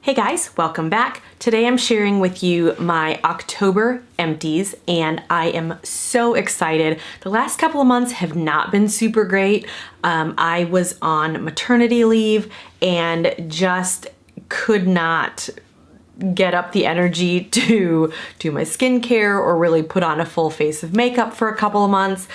Hey guys, welcome back. Today I'm sharing with you my October empties and I am so excited. The last couple of months have not been super great. I was on maternity leave and just could not get up the energy to do my skincare or really put on a full face of makeup for a couple of months.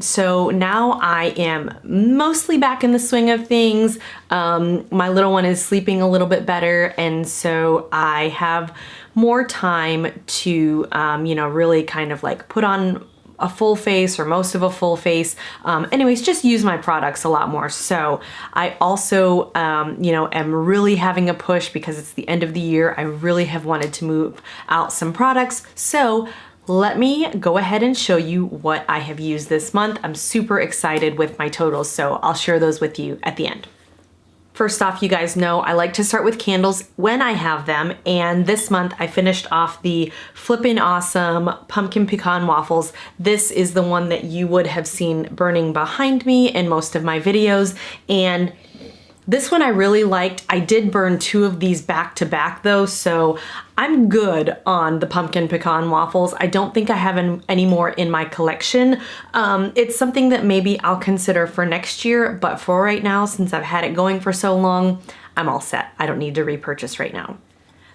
So now I am mostly back in the swing of things. My little one is sleeping a little bit better, and so I have more time to, really kind of like put on a full face or most of a full face. Anyways, just use my products a lot more. So I also, am really having a push because it's the end of the year. I really have wanted to move out some products. So let me go ahead and show you what I have used this month. I'm super excited with my totals, so I'll share those with you at the end. First off, you guys know I like to start with candles when I have them, and this month I finished off the Flippin' Awesome Pumpkin Pecan Waffles. This is the one that you would have seen burning behind me in most of my videos, and this one I really liked. I did burn two of these back to back though, so I'm good on the pumpkin pecan waffles. I don't think I have any more in my collection. It's something that maybe I'll consider for next year, but for right now, since I've had it going for so long, I'm all set. I don't need to repurchase right now.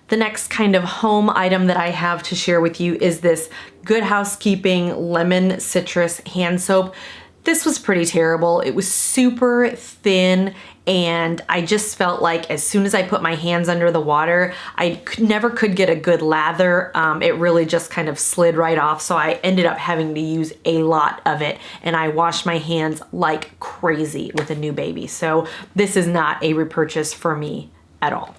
The next kind of home item that I have to share with you is this Good Housekeeping Lemon Citrus Hand Soap. This was pretty terrible. It was super thin, and I just felt like as soon as I put my hands under the water, I never could get a good lather. It really just kind of slid right off, so I ended up having to use a lot of it, and I washed my hands like crazy with a new baby. So this is not a repurchase for me at all.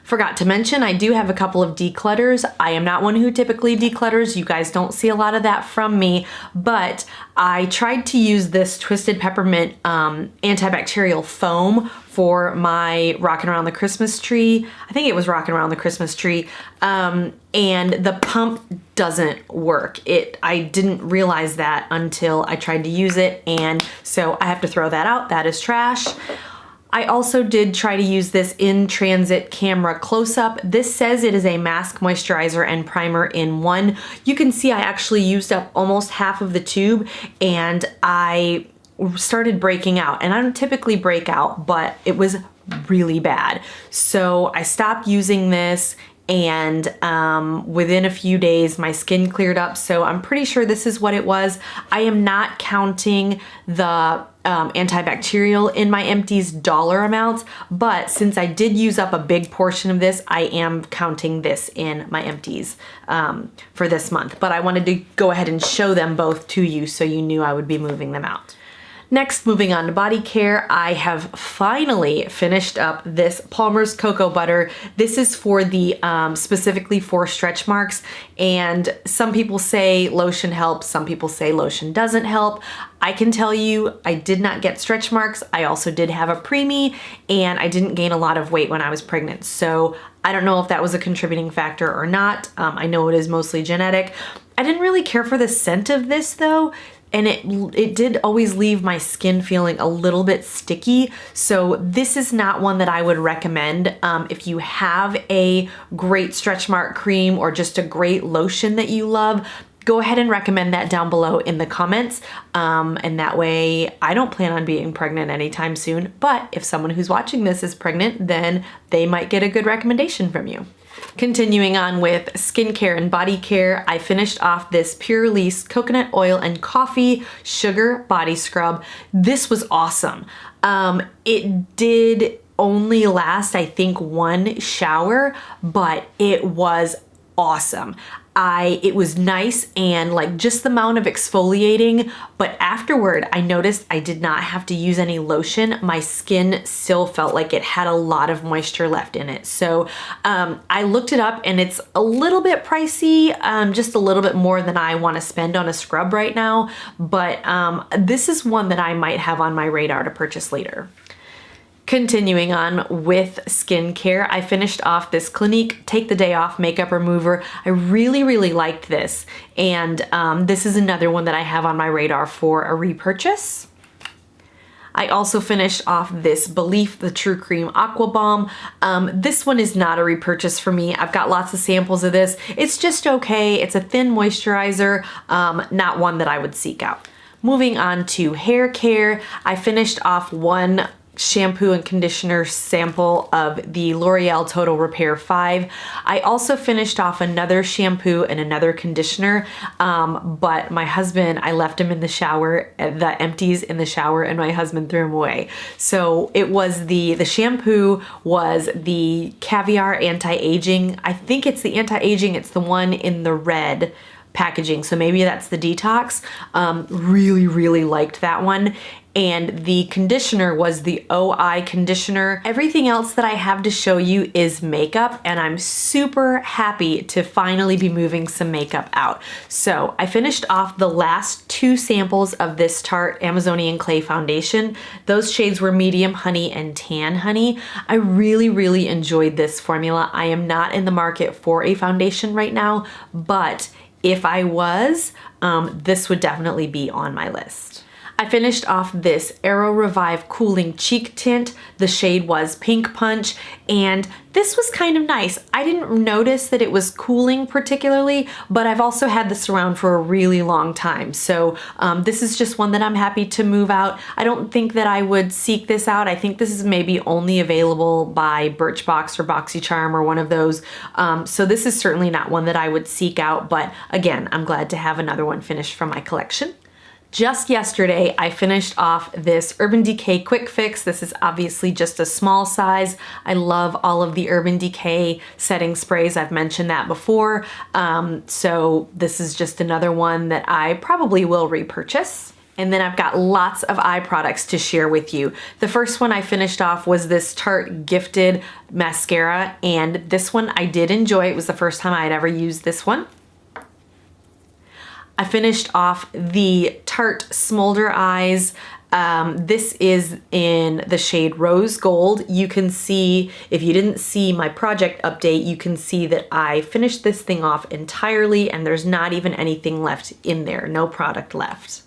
Forgot to mention, I do have a couple of declutters. I am not one who typically declutters. You guys don't see a lot of that from me, but I tried to use this Twisted Peppermint antibacterial foam for my Rockin' Around the Christmas Tree. I think it was Rockin' Around the Christmas Tree. And the pump doesn't work. I didn't realize that until I tried to use it, and so I have to throw that out. That is trash. I also did try to use this In Transit Camera Close-Up. This says it is a mask, moisturizer, and primer in one. You can see I actually used up almost half of the tube, and I started breaking out. And I don't typically break out, but it was really bad. So I stopped using this, and within a few days my skin cleared up, so I'm pretty sure this is what it was. I am not counting the antibacterial in my empties dollar amounts, but since I did use up a big portion of this, I am counting this in my empties for this month. But I wanted to go ahead and show them both to you so you knew I would be moving them out. Next, moving on to body care, I have finally finished up this Palmer's Cocoa Butter. This is for the specifically for stretch marks, and some people say lotion helps, some people say lotion doesn't help. I can tell you I did not get stretch marks. I also did have a preemie, and I didn't gain a lot of weight when I was pregnant. So I don't know if that was a contributing factor or not. I know it is mostly genetic. I didn't really care for the scent of this though, and it did always leave my skin feeling a little bit sticky. So this is not one that I would recommend. If you have a great stretch mark cream or just a great lotion that you love, go ahead and recommend that down below in the comments. And that way I don't plan on being pregnant anytime soon, but if someone who's watching this is pregnant, then they might get a good recommendation from you. Continuing on with skincare and body care, I finished off this Pure Release Coconut Oil and Coffee Sugar Body Scrub. This was awesome. It did only last, I think, one shower, but it was awesome. It was nice and like just the amount of exfoliating, but afterward I noticed I did not have to use any lotion. My skin still felt like it had a lot of moisture left in it. So I looked it up, and it's a little bit pricey, just a little bit more than I want to spend on a scrub right now, but this is one that I might have on my radar to purchase later. Continuing on with skincare, I finished off this Clinique Take the Day Off Makeup Remover. I really liked this, and this is another one that I have on my radar for a repurchase. I also finished off this Belief the True Cream Aqua Balm. This one is not a repurchase for me. I've got lots of samples of this. It's just okay. It's a thin moisturizer, not one that I would seek out. Moving on to hair care, I finished off one shampoo and conditioner sample of the L'Oreal Total Repair 5. I also finished off another shampoo and another conditioner, but my husband, I left him in the shower, the Empties in the shower, and my husband threw them away. So it was the shampoo was the Caviar Anti-Aging. I think it's the anti-aging, it's the one in the red packaging, so maybe that's the detox. Really liked that one. And the conditioner was the OI conditioner. Everything else that I have to show you is makeup, and I'm super happy to finally be moving some makeup out. So I finished off the last two samples of this Tarte Amazonian Clay Foundation. Those shades were Medium Honey and Tan Honey. I really enjoyed this formula. I am not in the market for a foundation right now, but if I was, this would definitely be on my list. I finished off this Aero Revive Cooling Cheek Tint. The shade was Pink Punch, and this was kind of nice. I didn't notice that it was cooling particularly, but I've also had this around for a really long time. So this is just one that I'm happy to move out. I don't think that I would seek this out. I think this is maybe only available by Birchbox or BoxyCharm or one of those. So this is certainly not one that I would seek out, but again, I'm glad to have another one finished from my collection. Just yesterday, I finished off this Urban Decay Quick Fix. This is obviously just a small size. I love all of the Urban Decay setting sprays. I've mentioned that before. So this is just another one that I probably will repurchase. And then I've got lots of eye products to share with you. The first one I finished off was this Tarte Gifted Mascara, and this one I did enjoy. It was the first time I had ever used this one. I finished off the Tarte Smolder Eyes. This is in the shade Rose Gold. You can see, if you didn't see my project update, you can see that I finished this thing off entirely and there's not even anything left in there, no product left.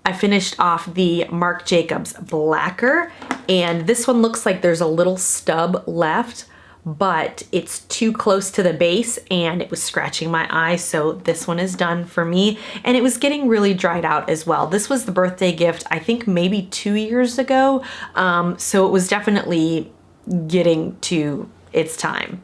I finished off the Marc Jacobs Blacker, and this one looks like there's a little stub left, but it's too close to the base and it was scratching my eye, so this one is done for me. And it was getting really dried out as well. This was the birthday gift, I think maybe 2 years ago, so it was definitely getting to its time.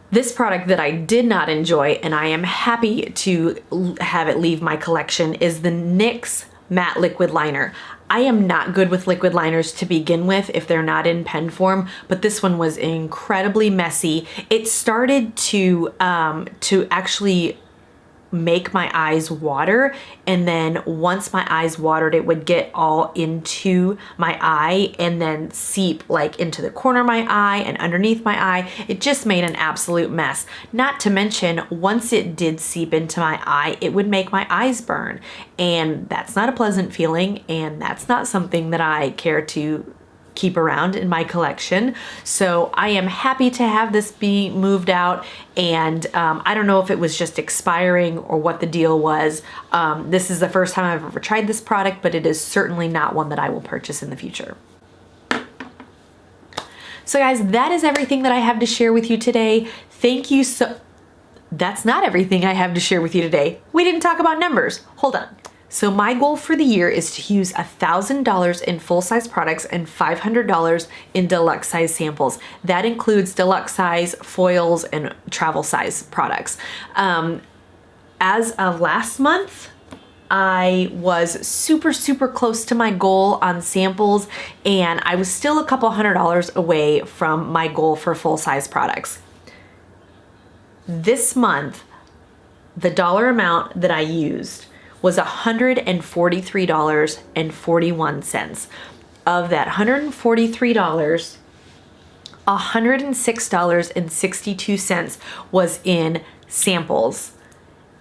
This product that I did not enjoy, and I am happy to have it leave my collection, is the NYX Matte Liquid Liner. I am not good with liquid liners to begin with if they're not in pen form, but this one was incredibly messy. It started to actually make my eyes water, and then once my eyes watered, it would get all into my eye and then seep like into the corner of my eye and underneath my eye. It just made an absolute mess. Not to mention, once it did seep into my eye, it would make my eyes burn, and that's not a pleasant feeling, and that's not something that I care to keep around in my collection. So I am happy to have this be moved out, and I don't know if it was just expiring or what the deal was. This is the first time I've ever tried this product, but it is certainly not one that I will purchase in the future. So guys, that is everything that I have to share with you today. Thank you That's not everything I have to share with you today. We didn't talk about numbers. Hold on. So my goal for the year is to use $1,000 in full-size products and $500 in deluxe size samples. That includes deluxe size, foils, and travel size products. As of last month, I was super close to my goal on samples, and I was still a couple $100 away from my goal for full-size products. This month, the dollar amount that I used was $143.41. Of that $143, $106.62 was in samples,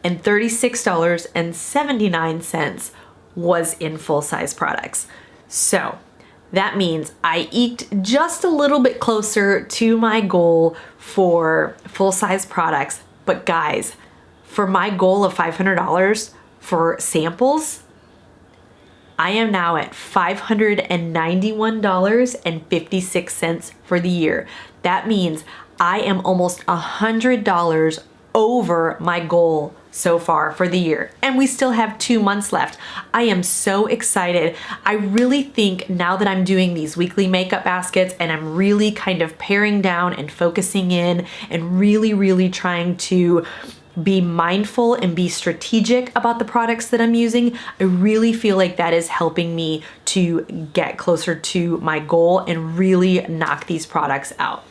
and $36.79 was in full-size products. So that means I eked just a little bit closer to my goal for full-size products. But guys, for my goal of $500 for samples, I am now at $591.56 for the year. That means I am almost $100 over my goal so far for the year, and we still have 2 months left. I am so excited. I really think now that I'm doing these weekly makeup baskets and I'm really kind of paring down and focusing in and really trying to be mindful and be strategic about the products that I'm using, I really feel like that is helping me to get closer to my goal and really knock these products out.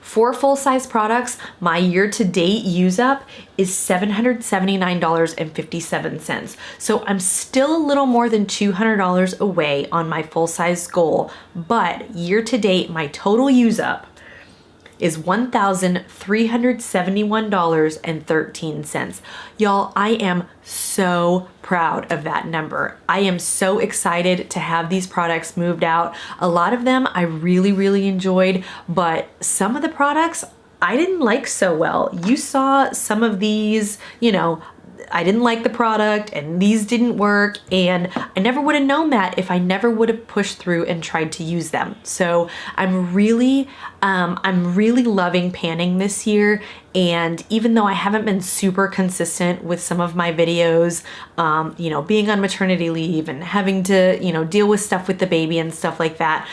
For full-size products, my year-to-date use-up is $779.57. So I'm still a little more than $200 away on my full-size goal, but year-to-date, my total use-up is $1,371.13. Y'all, I am so proud of that number. I am so excited to have these products moved out. A lot of them I really enjoyed, but some of the products I didn't like so well. You saw some of these, I didn't like the product and these didn't work, and I never would have known that if I never would have pushed through and tried to use them. So I'm really loving panning this year, and even though I haven't been super consistent with some of my videos, being on maternity leave and having to, deal with stuff with the baby and stuff like that,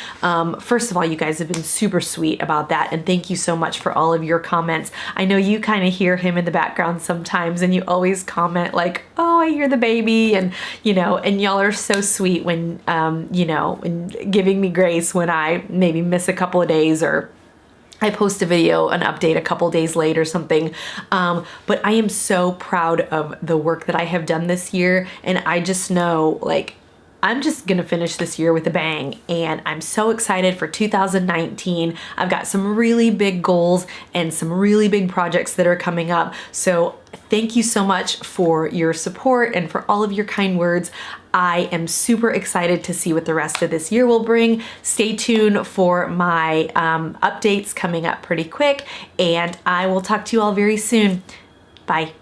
first of all, you guys have been super sweet about that, and thank you so much for all of your comments. I know you kind of hear him in the background sometimes, and you always comment like, oh, I hear the baby, and and y'all are so sweet when when giving me grace when I maybe miss a couple of days, or I post a video, an update a couple days late or something. But I am so proud of the work that I have done this year, and I just know, like, I'm just gonna finish this year with a bang, and I'm so excited for 2019. I've got some really big goals and some really big projects that are coming up. So thank you so much for your support and for all of your kind words. I am super excited to see what the rest of this year will bring. Stay tuned for my updates coming up pretty quick, and I will talk to you all very soon. Bye.